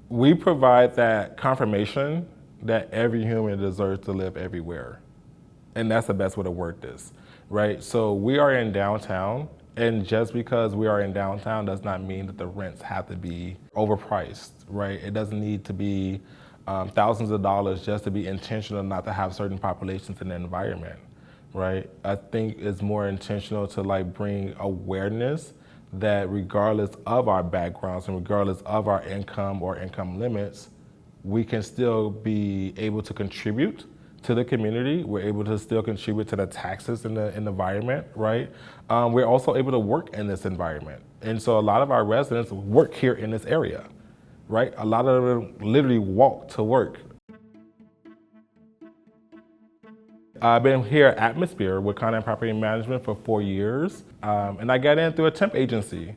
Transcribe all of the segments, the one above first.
We provide that confirmation that every human deserves to live everywhere. And that's the best way to word this, right? So we are in downtown, and just because we are in downtown does not mean that the rents have to be overpriced, right? It doesn't need to be thousands of dollars just to be intentional not to have certain populations in the environment, right? I think it's more intentional to like bring awareness that regardless of our backgrounds and regardless of our income or income limits, we can still be able to contribute to the community. We're able to still contribute to the taxes in the environment, right? We're also able to work in this environment. And so a lot of our residents work here in this area, right? A lot of them literally walk to work. I've been here at Atmosphere with Content Property Management for 4 years, and I got in through a temp agency.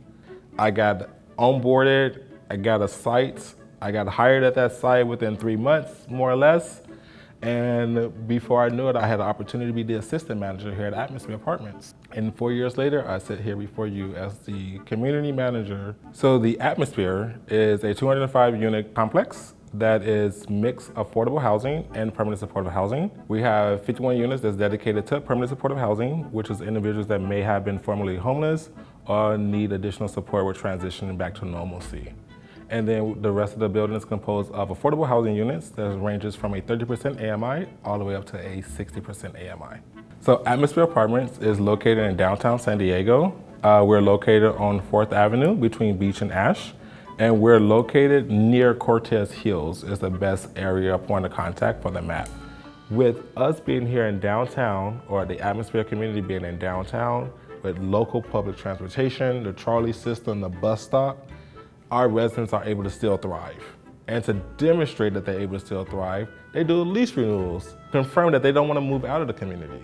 I got onboarded, I got a site, I got hired at that site within 3 months, more or less, and before I knew it, I had the opportunity to be the assistant manager here at Atmosphere Apartments. And 4 years later, I sit here before you as the community manager. So the Atmosphere is a 205-unit complex that is mixed affordable housing and permanent supportive housing. We have 51 units that's dedicated to permanent supportive housing, which is individuals that may have been formerly homeless or need additional support with transitioning back to normalcy. And then the rest of the building is composed of affordable housing units that ranges from a 30% AMI all the way up to a 60% AMI. So Atmosphere Apartments is located in downtown San Diego. We're located on 4th Avenue between Beach and Ash. And we're located near Cortez Hills is the best area point of contact for the map. With us being here in downtown, or the Atmosphere community being in downtown, with local public transportation, the trolley system, the bus stop, our residents are able to still thrive. And to demonstrate that they're able to still thrive, they do lease renewals, confirm that they don't want to move out of the community.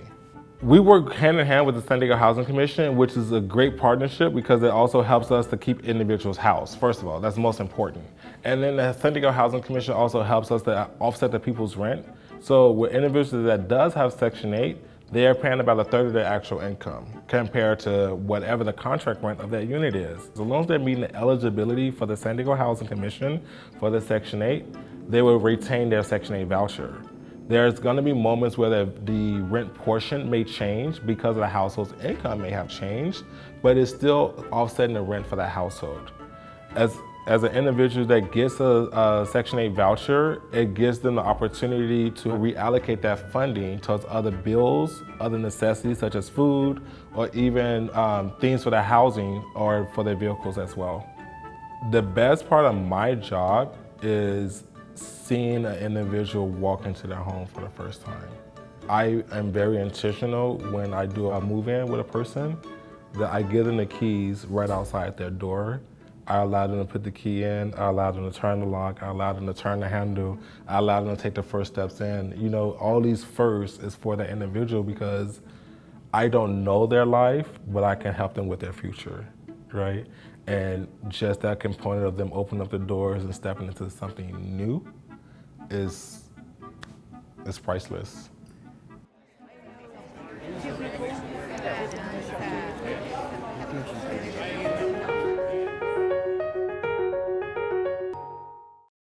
We work hand in hand with the San Diego Housing Commission, which is a great partnership because it also helps us to keep individuals housed. First of all, that's most important. And then the San Diego Housing Commission also helps us to offset the people's rent. So with individuals that does have Section 8, they are paying about a third of their actual income compared to whatever the contract rent of that unit is. As long as they're meeting the eligibility for the San Diego Housing Commission for the Section 8, they will retain their Section 8 voucher. There's going to be moments where the rent portion may change because the household's income may have changed, but it's still offsetting the rent for that household. As an individual that gets a Section 8 voucher, it gives them the opportunity to reallocate that funding towards other bills, other necessities such as food, or even things for their housing or for their vehicles as well. The best part of my job is seeing an individual walk into their home for the first time. I am very intentional when I do a move-in with a person that I give them the keys right outside their door. I allow them to put the key in, I allow them to turn the lock, I allow them to turn the handle, I allow them to take the first steps in. You know, all these firsts is for the individual because I don't know their life, but I can help them with their future, right? And just that component of them opening up the doors and stepping into something new is priceless.